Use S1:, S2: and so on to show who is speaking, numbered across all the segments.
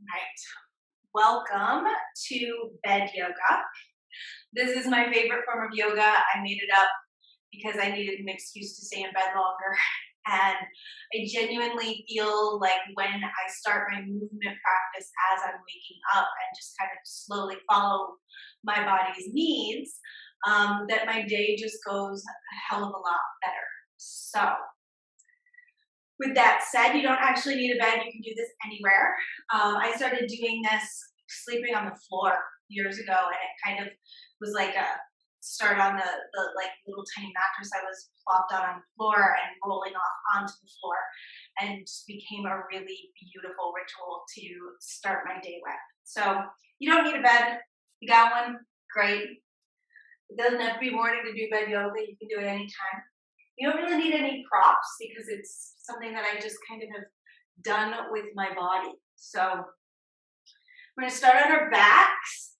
S1: Right. Welcome to bed yoga. This is my favorite form of yoga. I made it up because I needed an excuse to stay in bed longer. And I genuinely feel like when I start my movement practice as I'm waking up and just kind of slowly follow my body's needs, that my day just goes a hell of a lot better. So, with that said, you don't actually need a bed. You can do this anywhere. I started doing this sleeping on the floor years ago, and it kind of was like a start on the like little tiny mattress I was plopped on the floor and rolling off onto the floor, and just became a really beautiful ritual to start my day with. So you don't need a bed. You got one, great. It doesn't have to be morning to do bed yoga. You can do it anytime. You don't really need any props because it's something that I just kind of have done with my body. So we're going to start on our backs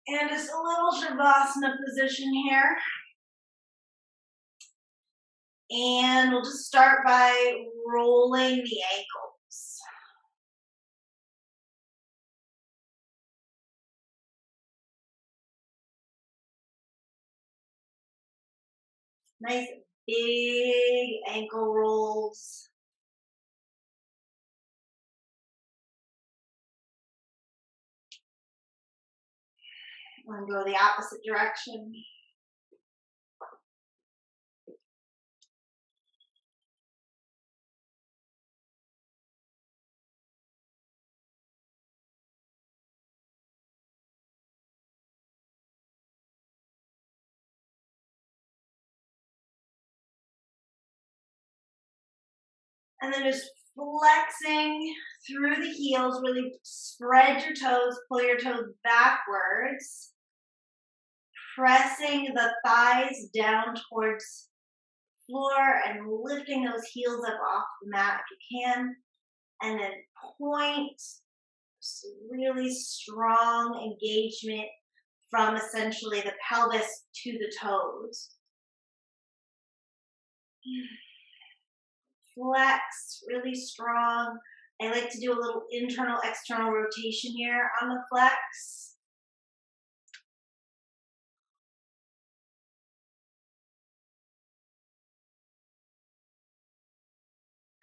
S1: and just a little shavasana position here. And we'll just start by rolling the ankles. Nice big ankle rolls. And go the opposite direction. And then just flexing through the heels, really spread your toes, pull your toes backwards, pressing the thighs down towards the floor and lifting those heels up off the mat if you can. And then point, really strong engagement from essentially the pelvis to the toes. Flex really strong. I like to do a little internal external rotation here on the flex.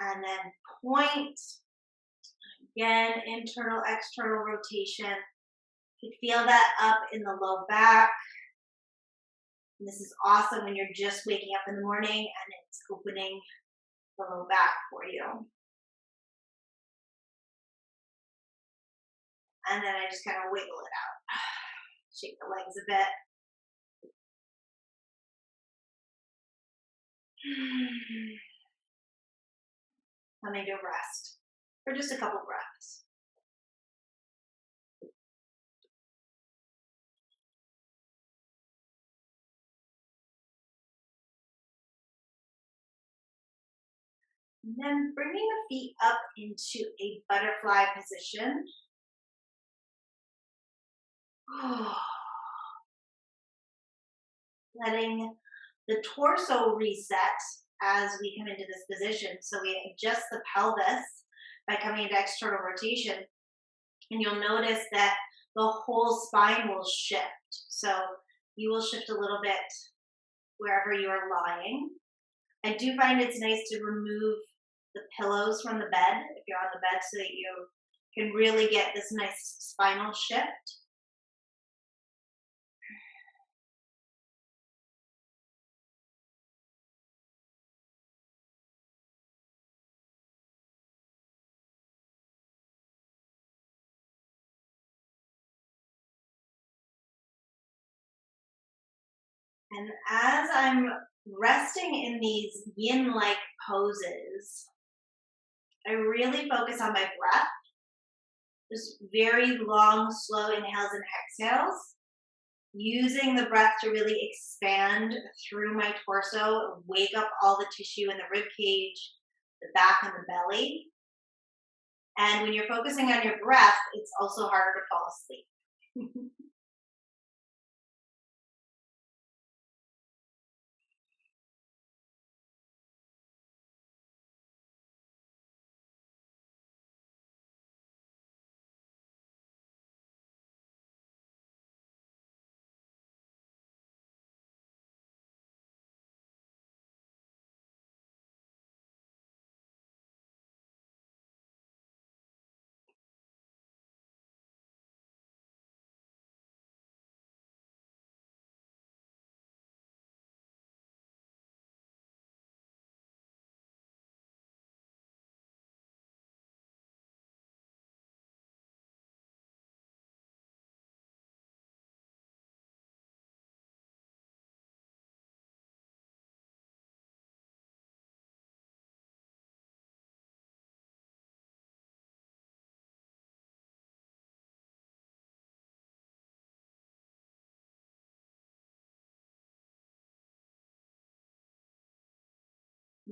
S1: And then point. Again, internal external rotation. You feel that up in the low back. And this is awesome when you're just waking up in the morning and it's opening the low back for you. And then I just kind of wiggle it out. Shake the legs a bit. Coming to rest for just a couple breaths. And then bringing the feet up into a butterfly position. Letting the torso reset as we come into this position. So we adjust the pelvis by coming into external rotation. And you'll notice that the whole spine will shift. So you will shift a little bit wherever you are lying. I do find it's nice to remove the pillows from the bed if you're on the bed so that you can really get this nice spinal shift. And as I'm resting in these yin-like poses, I really focus on my breath. Just very long, slow inhales and exhales. Using the breath to really expand through my torso, wake up all the tissue in the rib cage, the back, and the belly. And when you're focusing on your breath, it's also harder to fall asleep.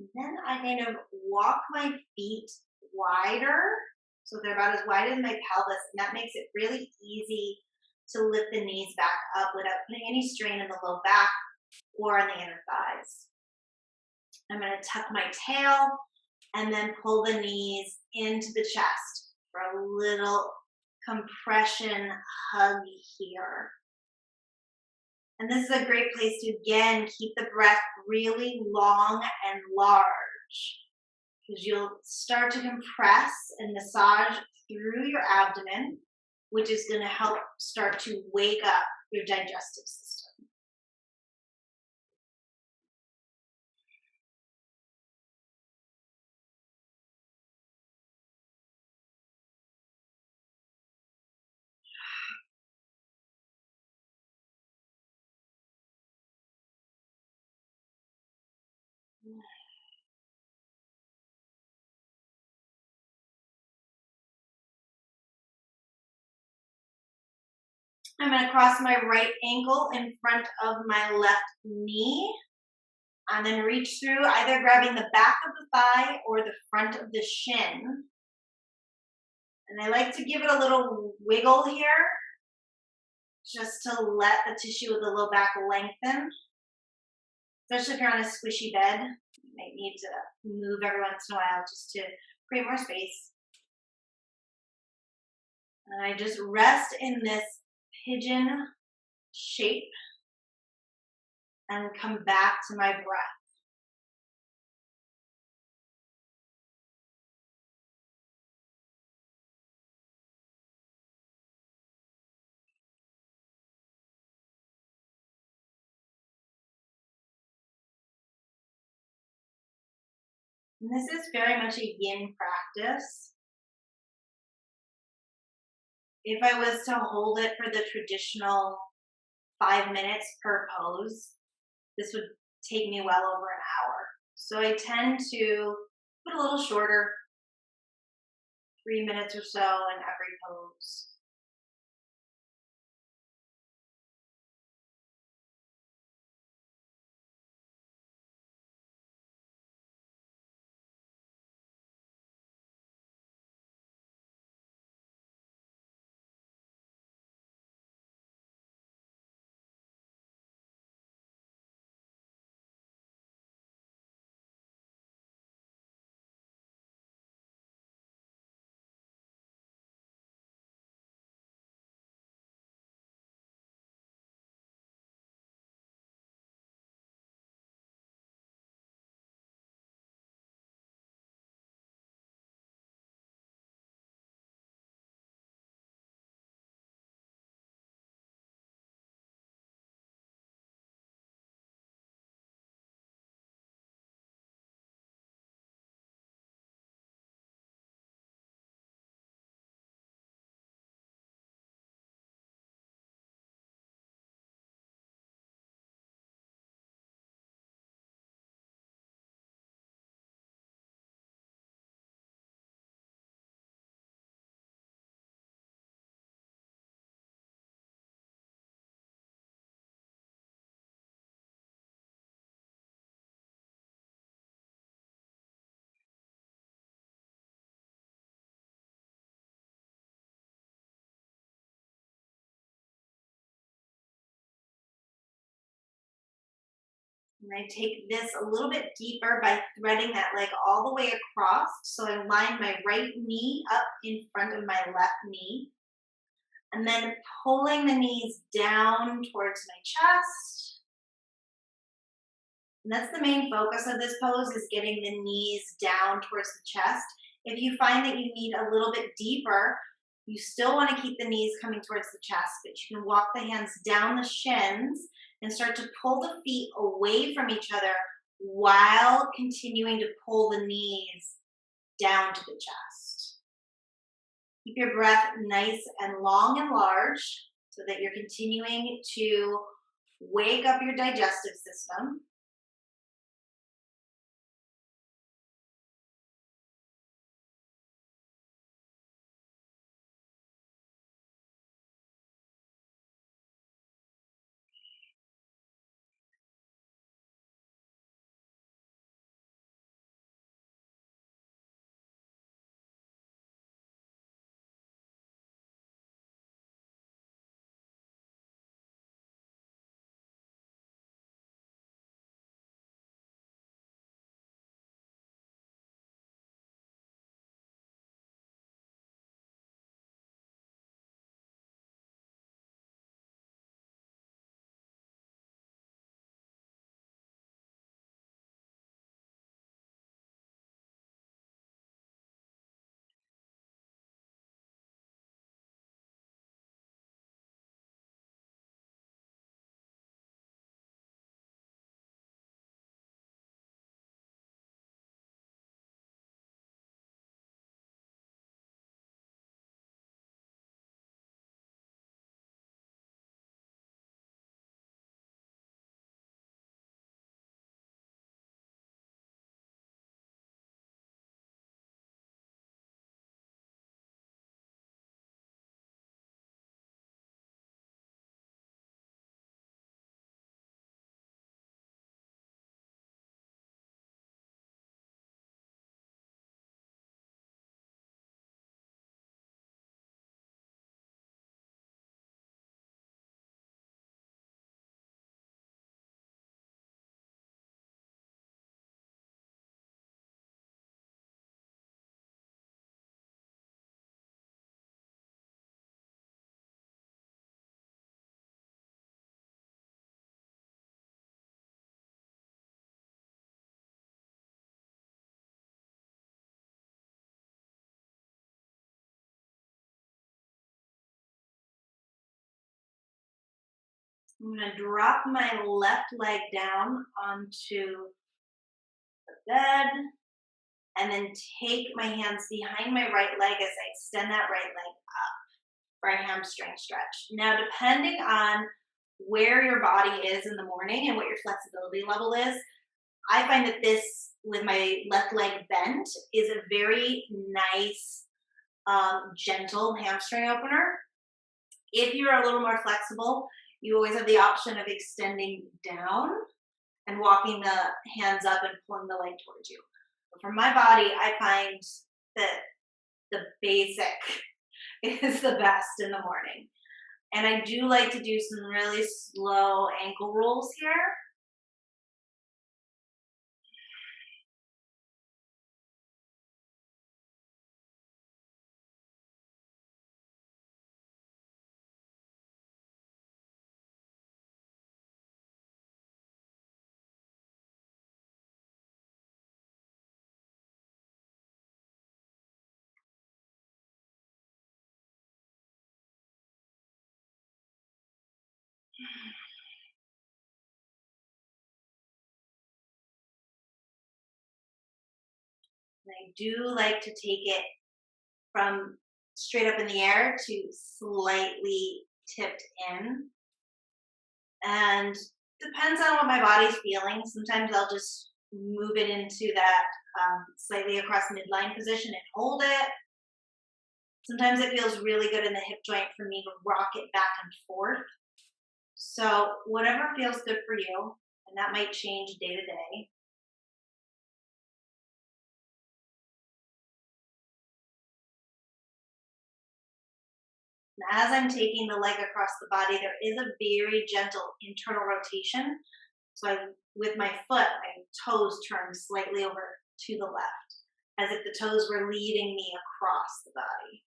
S1: And then I kind of walk my feet wider. So they're about as wide as my pelvis. And that makes it really easy to lift the knees back up without putting any strain in the low back or on the inner thighs. I'm going to tuck my tail and then pull the knees into the chest for a little compression hug here. And this is a great place to, again, keep the breath really long and large because you'll start to compress and massage through your abdomen, which is going to help start to wake up your digestive system. I'm going to cross my right ankle in front of my left knee and then reach through, either grabbing the back of the thigh or the front of the shin. And I like to give it a little wiggle here, just to let the tissue of the low back lengthen. Especially if you're on a squishy bed, you might need to move every once in a while just to create more space. And I just rest in this pigeon shape and come back to my breath. And this is very much a yin practice. If I was to hold it for the traditional 5 minutes per pose, this would take me well over an hour. So I tend to put a little shorter, 3 minutes or so in every pose. And I take this a little bit deeper by threading that leg all the way across. So I line my right knee up in front of my left knee. And then pulling the knees down towards my chest. And that's the main focus of this pose, is getting the knees down towards the chest. If you find that you need a little bit deeper, you still want to keep the knees coming towards the chest, but you can walk the hands down the shins and start to pull the feet away from each other while continuing to pull the knees down to the chest. Keep your breath nice and long and large so that you're continuing to wake up your digestive system. I'm gonna drop my left leg down onto the bed and then take my hands behind my right leg as I extend that right leg up for a hamstring stretch. Now, depending on where your body is in the morning and what your flexibility level is, I find that this, with my left leg bent, is a very nice, gentle hamstring opener. If you're a little more flexible, you always have the option of extending down and walking the hands up and pulling the leg towards you. But for my body, I find that the basic is the best in the morning. And I do like to do some really slow ankle rolls here. And I do like to take it from straight up in the air to slightly tipped in. And depends on what my body's feeling. Sometimes I'll just move it into that slightly across midline position and hold it. Sometimes it feels really good in the hip joint for me to rock it back and forth. So, whatever feels good for you, and that might change day to day. And as I'm taking the leg across the body, there is a very gentle internal rotation. So, with my foot, my toes turn slightly over to the left, as if the toes were leading me across the body.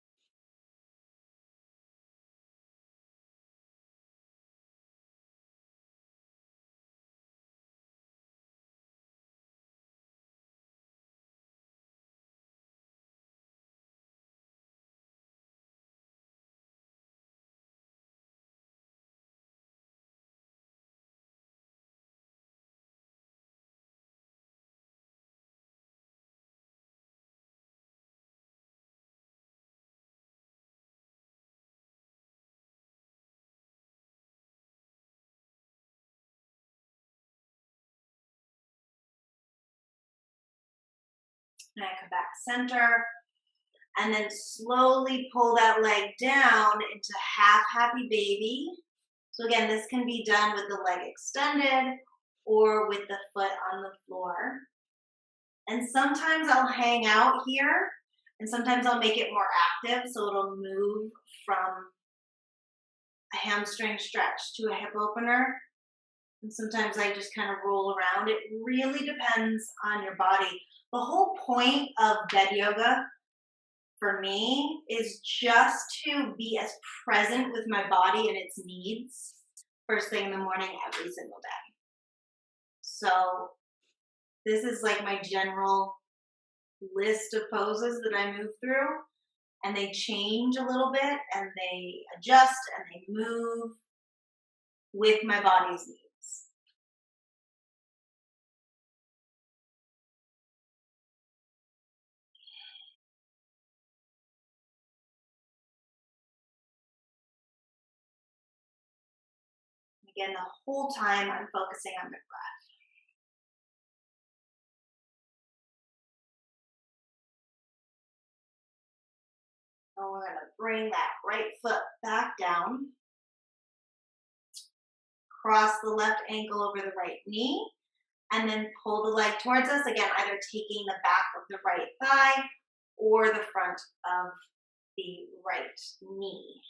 S1: And I come back center, and then slowly pull that leg down into half happy baby. So again, this can be done with the leg extended or with the foot on the floor. And sometimes I'll hang out here, and sometimes I'll make it more active so it'll move from a hamstring stretch to a hip opener. And sometimes I just kind of roll around. It really depends on your body. The whole point of bed yoga for me is just to be as present with my body and its needs first thing in the morning every single day. So this is like my general list of poses that I move through, and they change a little bit and they adjust and they move with my body's needs. Again, the whole time I'm focusing on the breath. And we're going to bring that right foot back down, cross the left ankle over the right knee, and then pull the leg towards us. Again, either taking the back of the right thigh or the front of the right knee.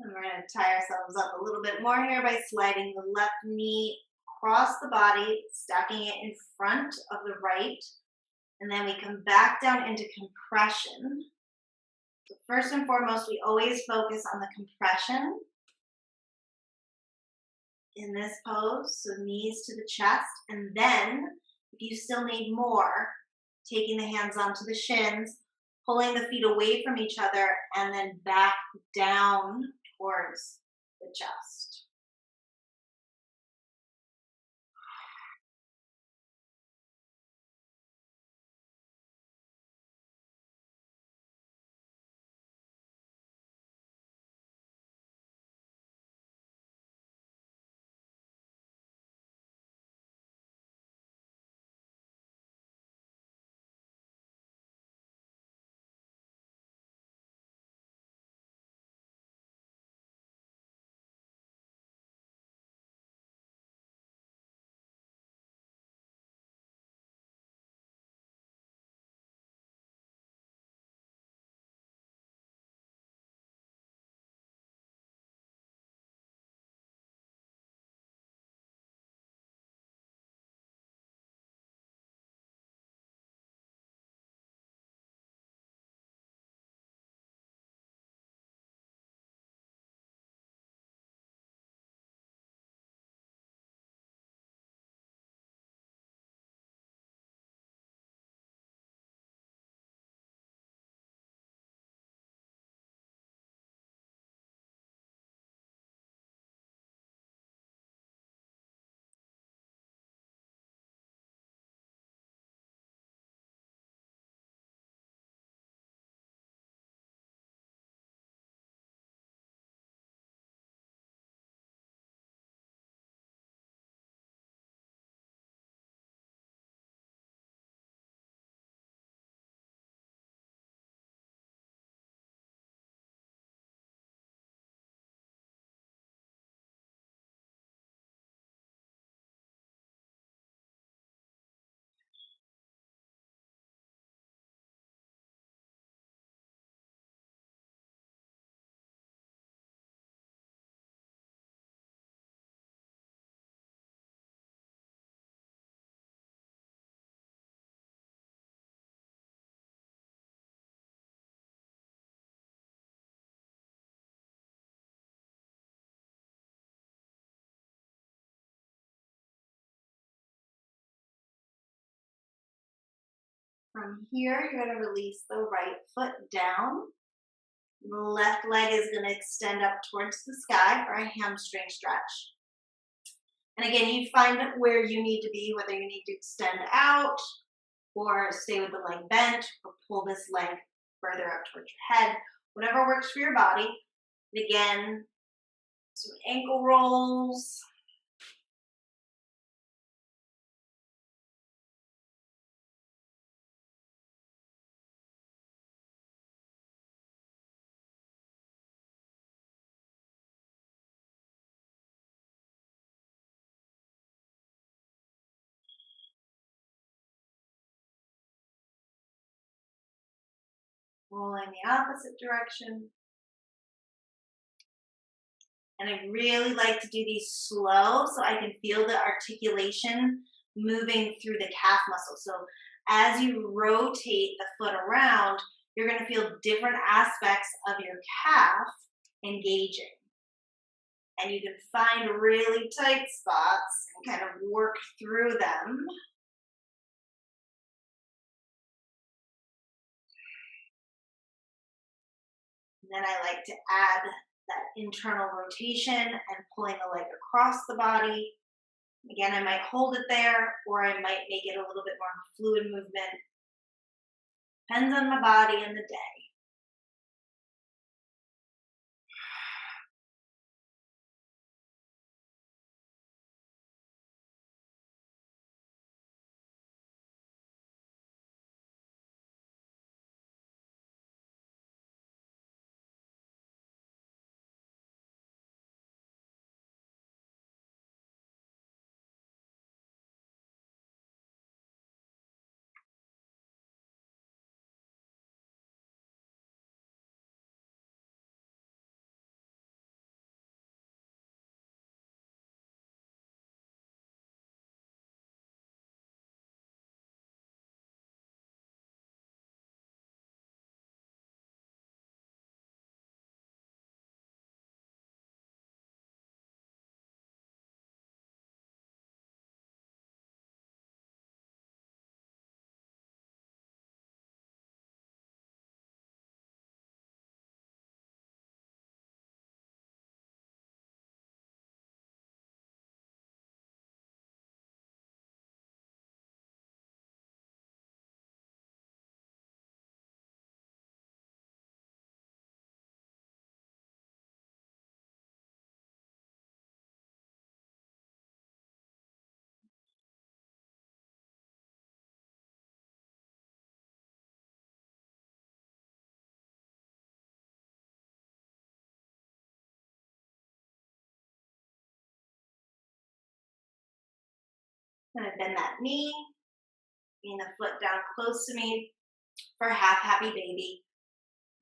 S1: And we're going to tie ourselves up a little bit more here by sliding the left knee across the body, stacking it in front of the right. And then we come back down into compression. So first and foremost, we always focus on the compression in this pose. So knees to the chest. And then, if you still need more, taking the hands onto the shins, pulling the feet away from each other, and then back down towards the chest. From here, you're going to release the right foot down. The left leg is going to extend up towards the sky for a hamstring stretch. And again, you find where you need to be, whether you need to extend out or stay with the leg bent or pull this leg further up towards your head, whatever works for your body. And again, some ankle rolls. Rolling the opposite direction. And I really like to do these slow so I can feel the articulation moving through the calf muscle. So as you rotate the foot around, you're going to feel different aspects of your calf engaging. And you can find really tight spots and kind of work through them. And then I like to add that internal rotation and pulling the leg across the body. Again, I might hold it there, or I might make it a little bit more fluid movement. Depends on my body and the day. I'm gonna bend that knee, bring the foot down close to me for half happy baby.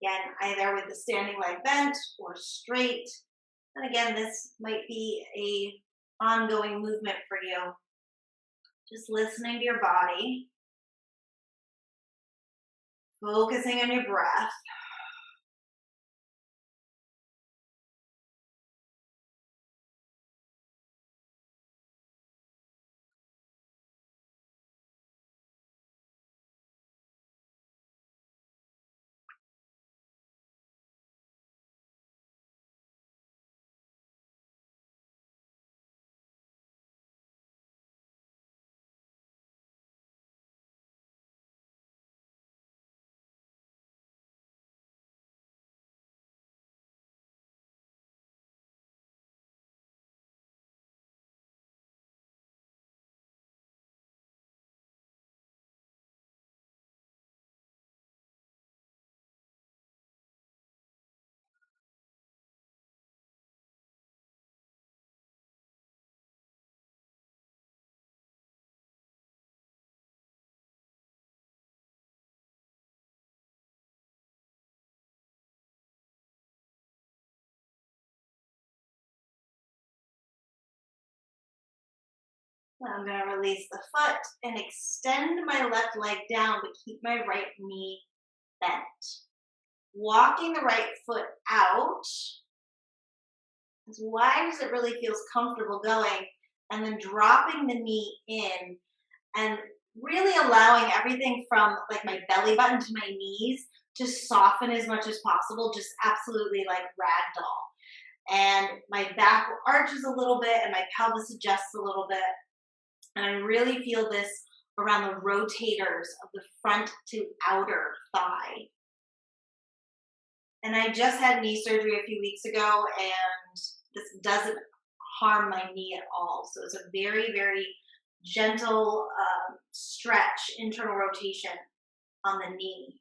S1: Again, either with the standing leg bent or straight. And again, this might be a ongoing movement for you. Just listening to your body, focusing on your breath. I'm going to release the foot and extend my left leg down, but keep my right knee bent. Walking the right foot out as wide as it really feels comfortable going, and then dropping the knee in and really allowing everything from like my belly button to my knees to soften as much as possible, just absolutely like ragdoll. And my back arches a little bit and my pelvis adjusts a little bit. And I really feel this around the rotators of the front to outer thigh. And I just had knee surgery a few weeks ago, and this doesn't harm my knee at all. So it's a very, very gentle stretch, internal rotation on the knee.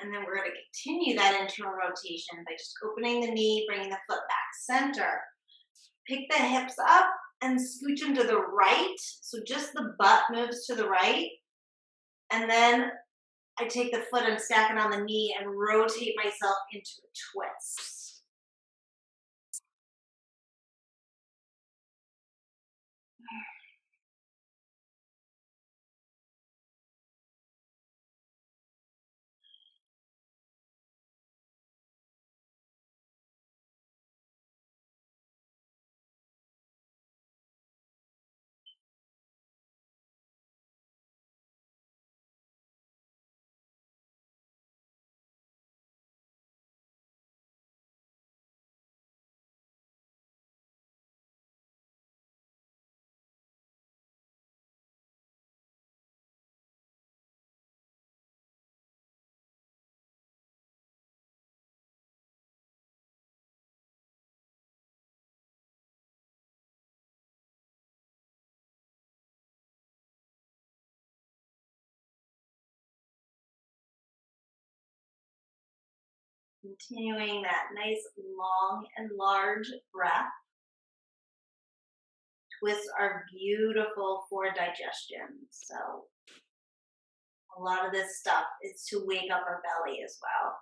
S1: And then we're going to continue that internal rotation by just opening the knee, bringing the foot back center. Pick the hips up and scooch them to the right. So just the butt moves to the right. And then I take the foot and stack it on the knee and rotate myself into a twist. Continuing that nice long and large breath. Twists are beautiful for digestion. So a lot of this stuff is to wake up our belly as well.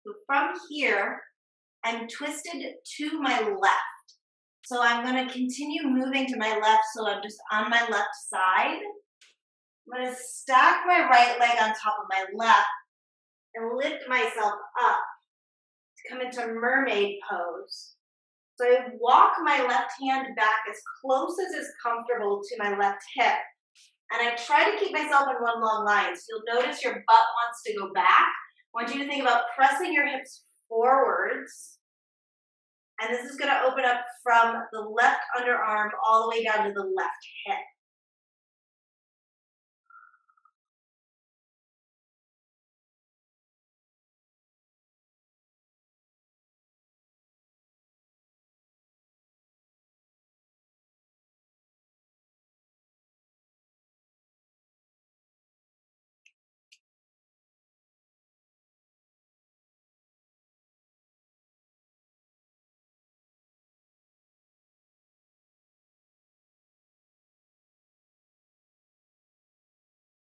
S1: So from here, I'm twisted to my left. So I'm going to continue moving to my left. So I'm just on my left side. I'm going to stack my right leg on top of my left and lift myself up to come into mermaid pose. So I walk my left hand back as close as is comfortable to my left hip. And I try to keep myself in one long line. So you'll notice your butt wants to go back. I want you to think about pressing your hips forwards. And this is going to open up from the left underarm all the way down to the left hip.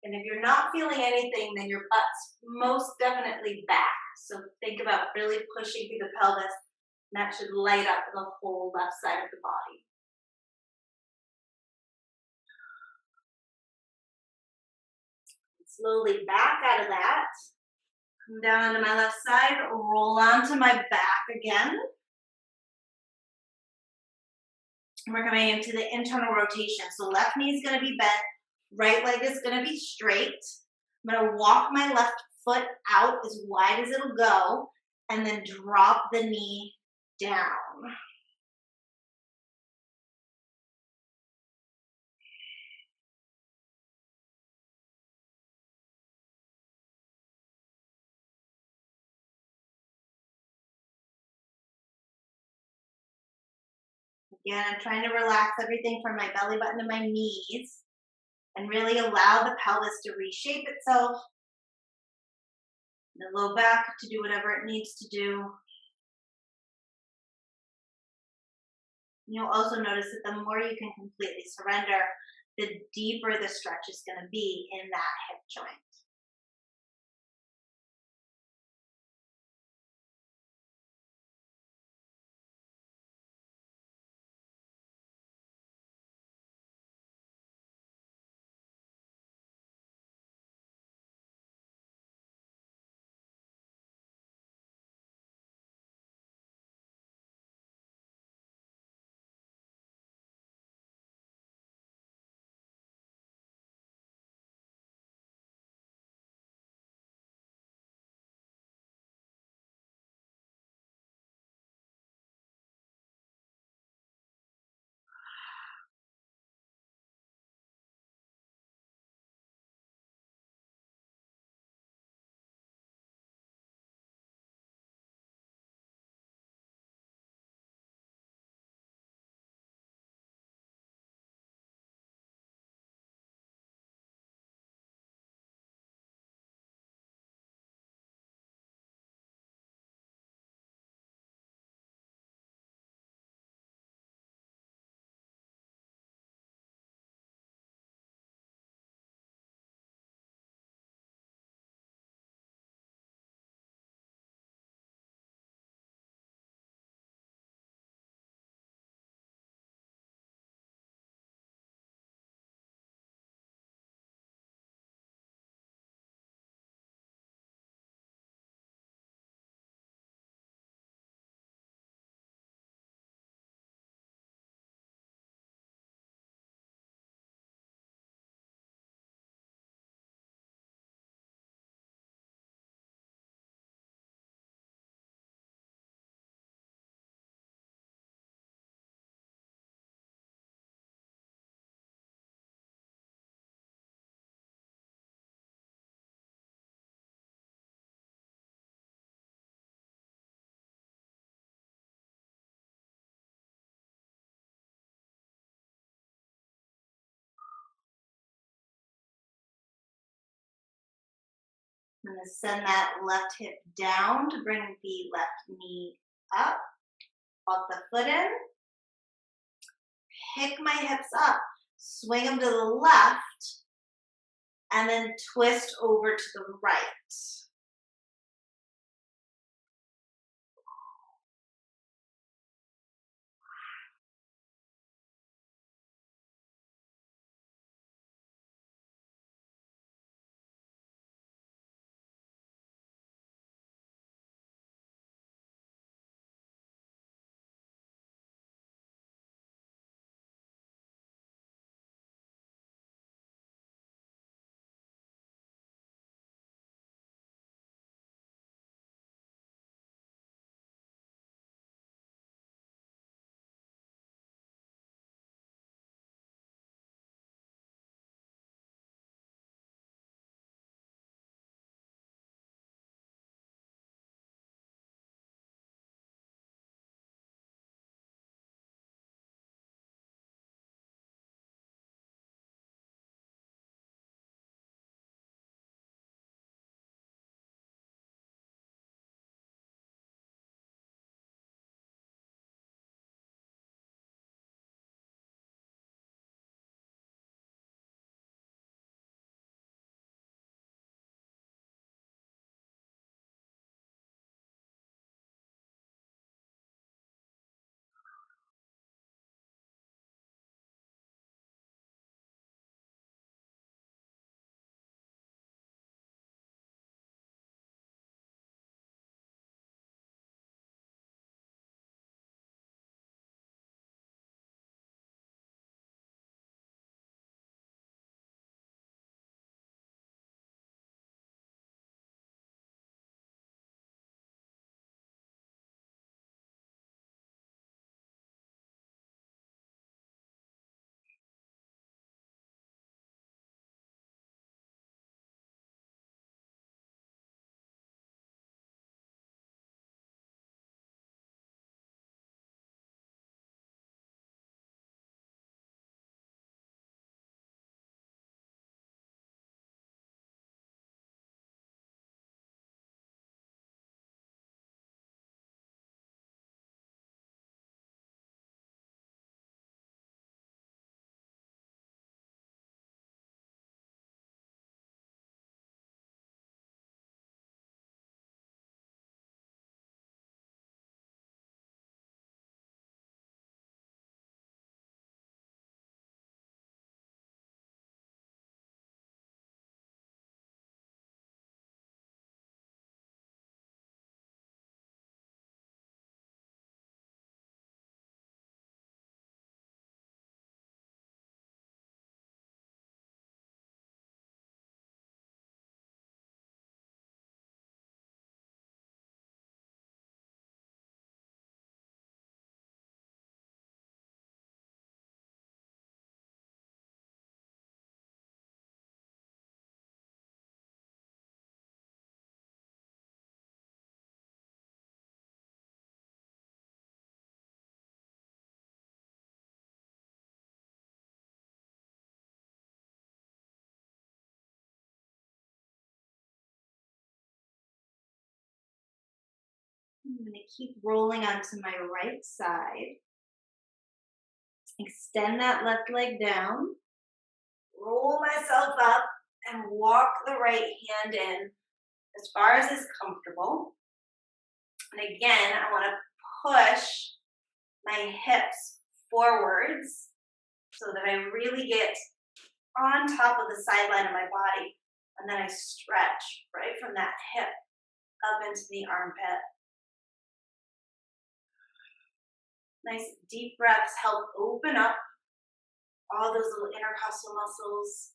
S1: And if you're not feeling anything, then your butt's most definitely back. So think about really pushing through the pelvis, and that should light up the whole left side of the body. Slowly back out of that. Come down onto my left side, roll onto my back again. And we're coming into the internal rotation. So left knee is going to be bent, right leg is going to be straight. I'm going to walk my left foot out as wide as it'll go, and then drop the knee down. Again, I'm trying to relax everything from my belly button to my knees and really allow the pelvis to reshape itself, the low back to do whatever it needs to do. You'll also notice that the more you can completely surrender, the deeper the stretch is going to be in that hip joint. I'm going to send that left hip down to bring the left knee up. Walk the foot in. Pick my hips up. Swing them to the left. And then twist over to the right. I'm going to keep rolling onto my right side. Extend that left leg down. Roll myself up and walk the right hand in as far as is comfortable. And again, I want to push my hips forwards so that I really get on top of the sideline of my body. And then I stretch right from that hip up into the armpit. Nice deep breaths help open up all those little intercostal muscles.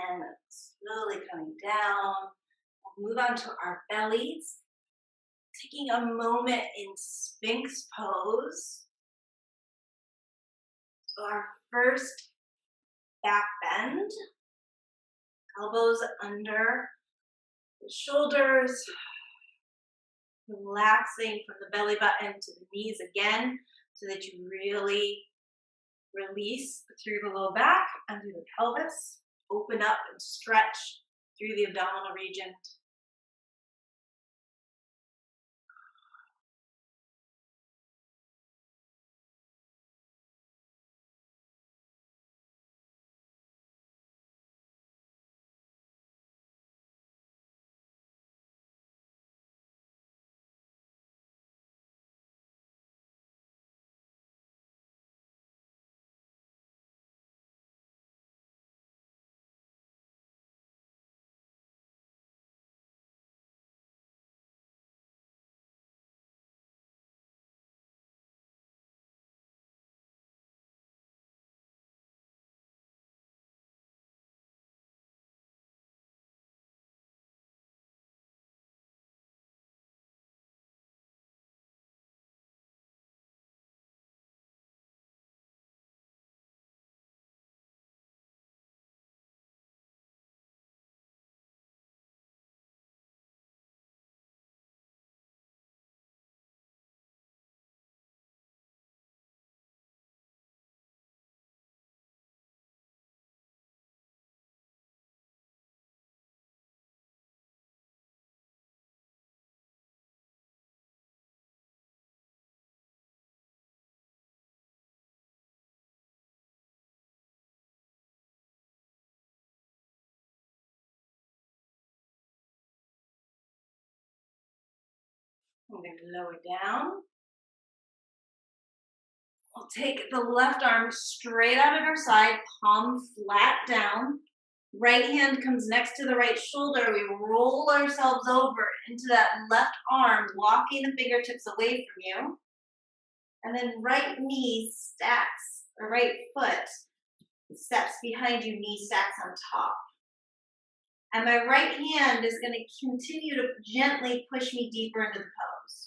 S1: And slowly coming down. We'll move on to our bellies. Taking a moment in Sphinx pose. So our first back bend. Elbows under the shoulders. Relaxing from the belly button to the knees again so that you really release through the low back and through the pelvis. Open up and stretch through the abdominal region. I'm going to lower down. We'll take the left arm straight out at our side, palm flat down. Right hand comes next to the right shoulder. We roll ourselves over into that left arm, walking the fingertips away from you. And then right knee stacks, or right foot steps behind you, knee stacks on top. And my right hand is going to continue to gently push me deeper into the pose.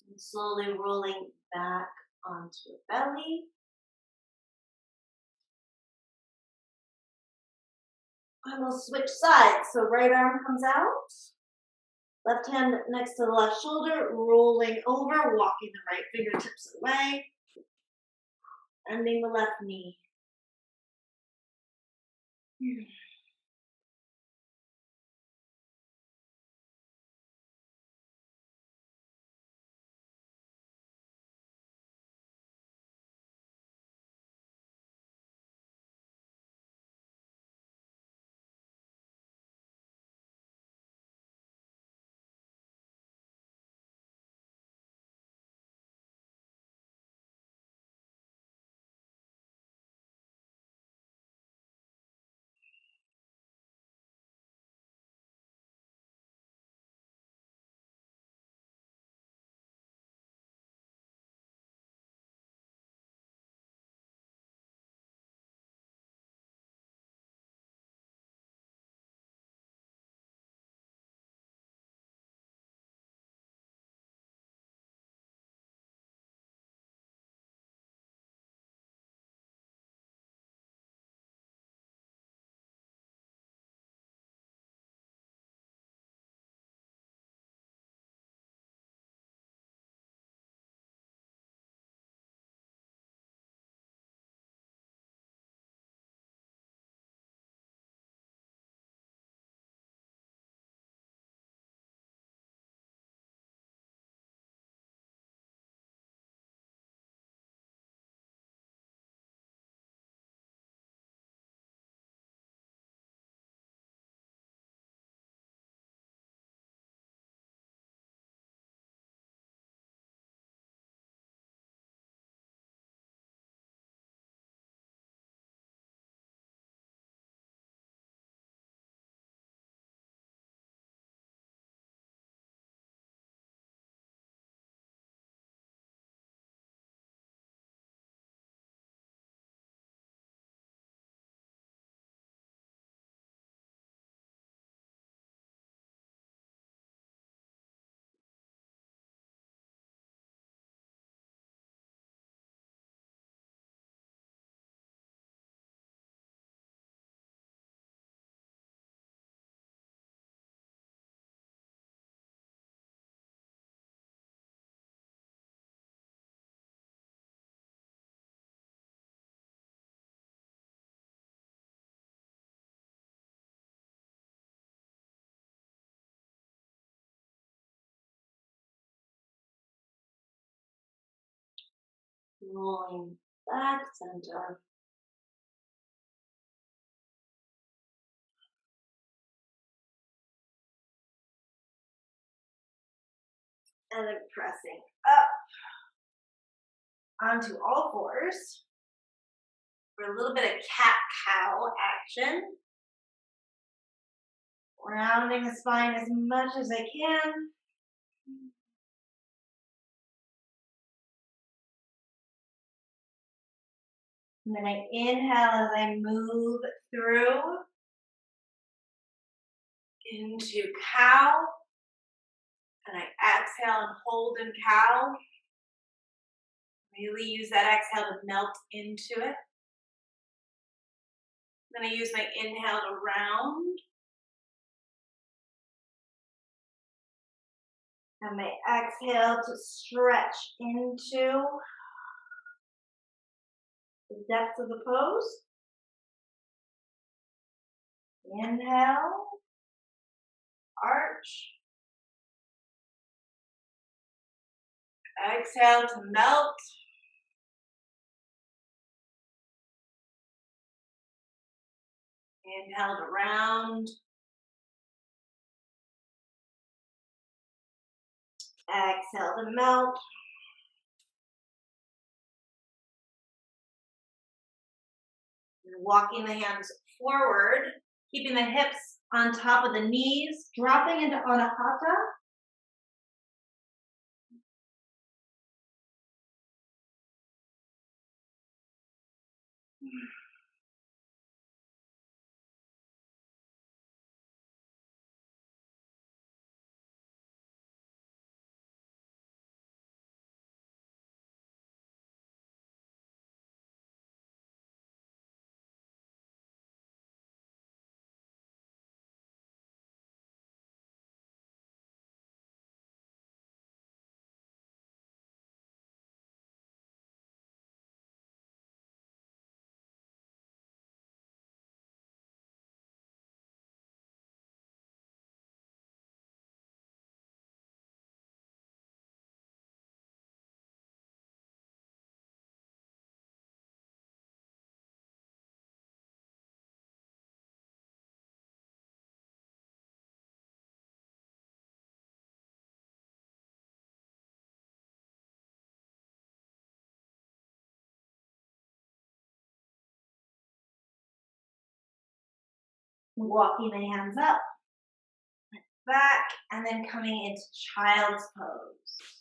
S1: And slowly rolling back onto your belly. And we'll switch sides. So right arm comes out. Left hand next to the left shoulder, rolling over, walking the right fingertips away. Ending the left knee. Rolling back center. And then pressing up onto all fours for a little bit of cat-cow action. Rounding the spine as much as I can. And then I inhale as I move through into cow. And I exhale and hold in cow. Really use that exhale to melt into it. Then I use my inhale to round. And my exhale to stretch into the depth of the pose. Inhale, arch. Exhale to melt. Inhale to round. Exhale to melt. And walking the hands forward, keeping the hips on top of the knees, dropping into Anahata. Walking the hands up, back, and then coming into child's pose.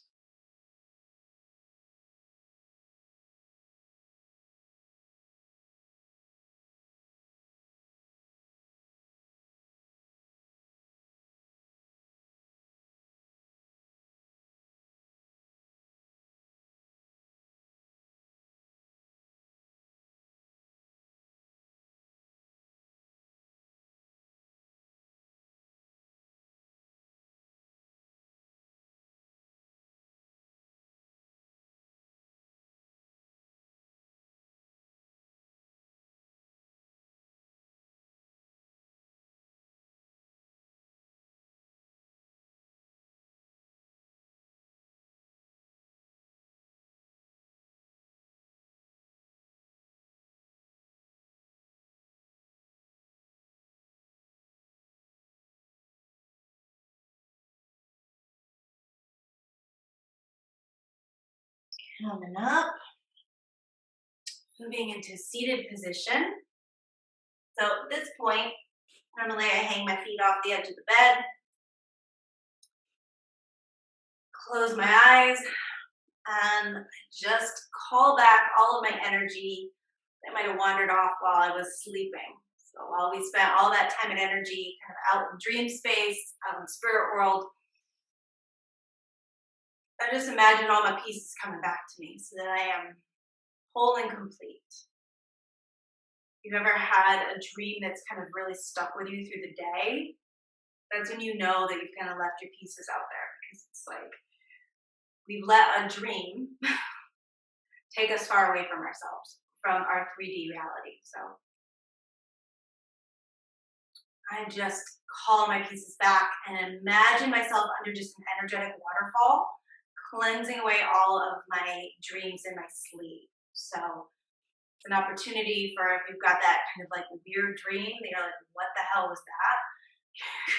S1: Coming up, moving into seated position. So at this point, normally I hang my feet off the edge of the bed, close my eyes, and just call back all of my energy that might have wandered off while I was sleeping. So while we spent all that time and energy kind of out in dream space, out in the spirit world, I just imagine all my pieces coming back to me so that I am whole and complete. If you've ever had a dream that's kind of really stuck with you through the day, that's when you know that you've kind of left your pieces out there, because it's like we've let a dream take us far away from ourselves, from our 3D reality. So I just call my pieces back and imagine myself under just an energetic waterfall, cleansing away all of my dreams in my sleep. So it's an opportunity for if you've got that kind of like weird dream that you're like, what the hell was that?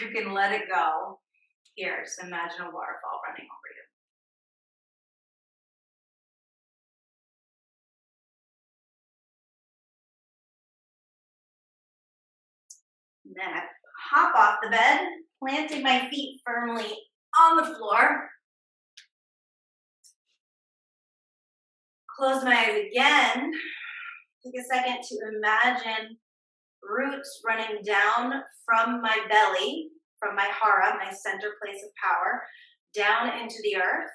S1: You can let it go. Here, just imagine a waterfall running over you. And then I hop off the bed, planting my feet firmly on the floor. Close my eyes again. Take a second to imagine roots running down from my belly, from my hara, my center place of power, down into the earth,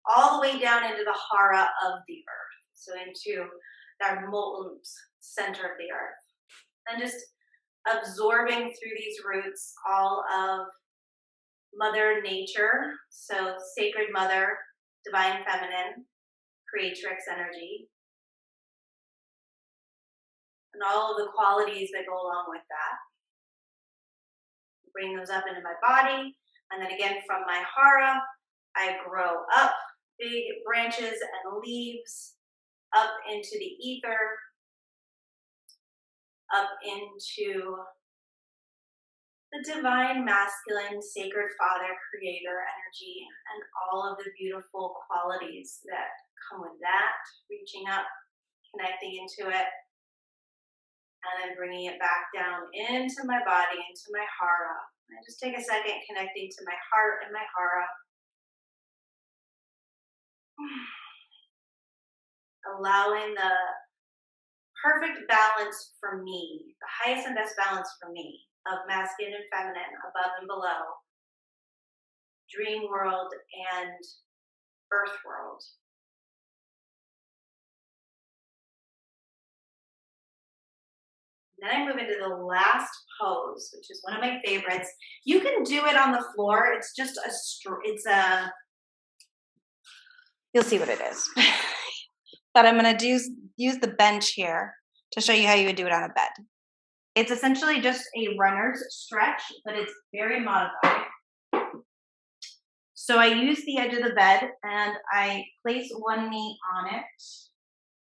S1: all the way down into the hara of the earth. So into our molten center of the earth. And just absorbing through these roots all of Mother Nature, so Sacred Mother, Divine Feminine, Creatrix energy, and all of the qualities that go along with that. Bring those up into my body, and then again from my hara, I grow up, big branches and leaves, up into the ether, up into the divine masculine, sacred father, creator energy, and all of the beautiful qualities that come with that, reaching up, connecting into it, and then bringing it back down into my body, into my hara. I just take a second connecting to my heart and my hara. Allowing the perfect balance for me, the highest and best balance for me of masculine and feminine, above and below, dream world and earth world. Then I move into the last pose, which is one of my favorites. You can do it on the floor. It's just you'll see what it is. But I'm going to use the bench here to show you how you would do it on a bed. It's essentially just a runner's stretch, but it's very modified. So I use the edge of the bed and I place one knee on it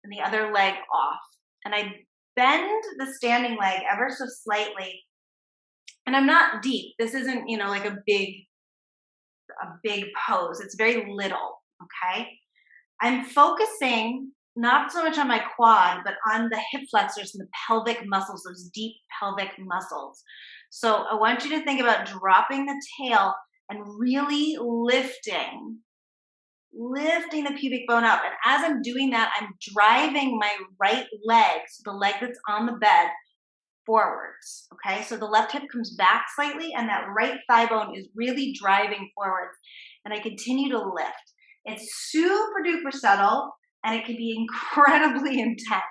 S1: and the other leg off. And I bend the standing leg ever so slightly. And I'm not deep. This isn't, like a big pose. It's very little, okay? I'm focusing not so much on my quad, but on the hip flexors and the pelvic muscles, those deep pelvic muscles. So I want you to think about dropping the tail and really lifting the pubic bone up. And as I'm doing that, I'm driving my right leg, so the leg that's on the bed, forwards. Okay, so the left hip comes back slightly and that right thigh bone is really driving forwards. And I continue to lift. It's super duper subtle and it can be incredibly intense.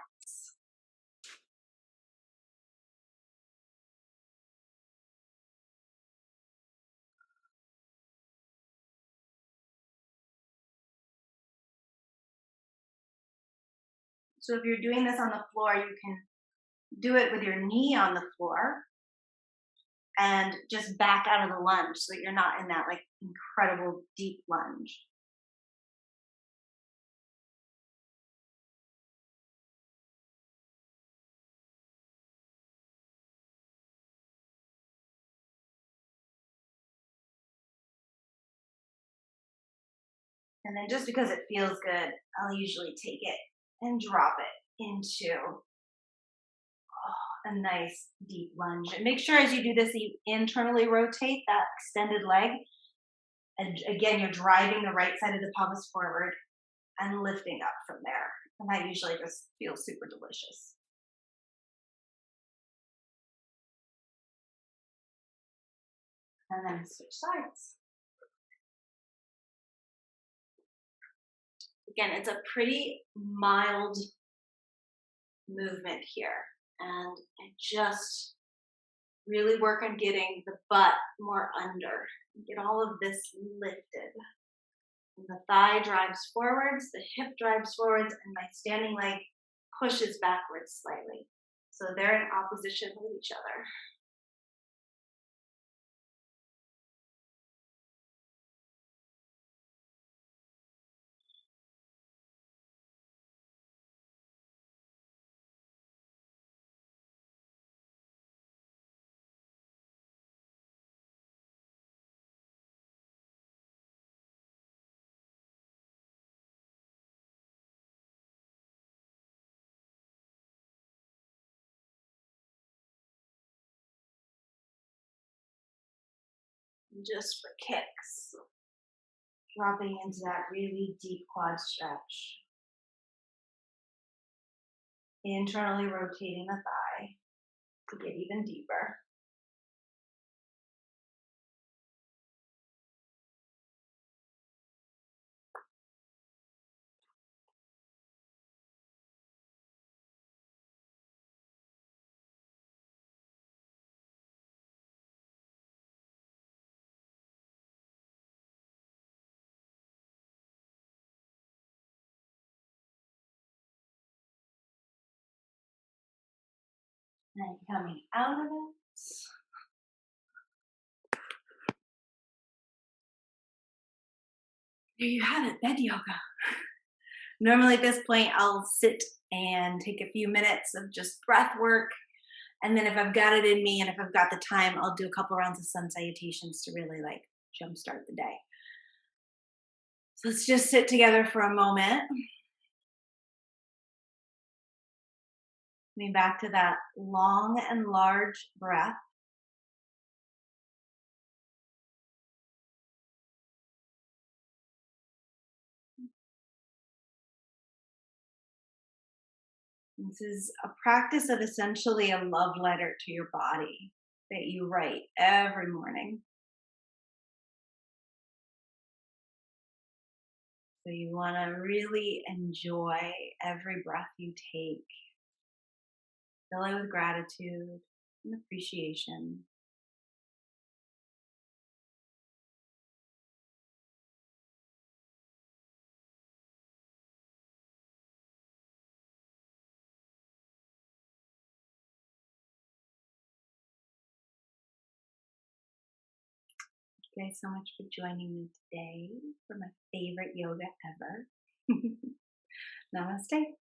S1: So if you're doing this on the floor, you can do it with your knee on the floor and just back out of the lunge so that you're not in that like incredible deep lunge. And then just because it feels good, I'll usually take it and drop it into a nice deep lunge. And make sure as you do this, you internally rotate that extended leg. And again, you're driving the right side of the pelvis forward and lifting up from there. And that usually just feels super delicious. And then switch sides. Again, it's a pretty mild movement here. And I just really work on getting the butt more under. Get all of this lifted. And the thigh drives forwards, the hip drives forwards, and my standing leg pushes backwards slightly. So they're in opposition with each other. just for kicks. Dropping into that really deep quad stretch. Internally rotating the thigh to get even deeper. And coming out of it. There you have it, bed yoga. Normally at this point, I'll sit and take a few minutes of just breath work. And then if I've got it in me and if I've got the time, I'll do a couple rounds of sun salutations to really like jumpstart the day. So let's just sit together for a moment. Coming back to that long and large breath. This is a practice of essentially a love letter to your body that you write every morning. So you want to really enjoy every breath you take. Fill it with gratitude and appreciation. Thank you guys so much for joining me today for my favorite yoga ever. Namaste.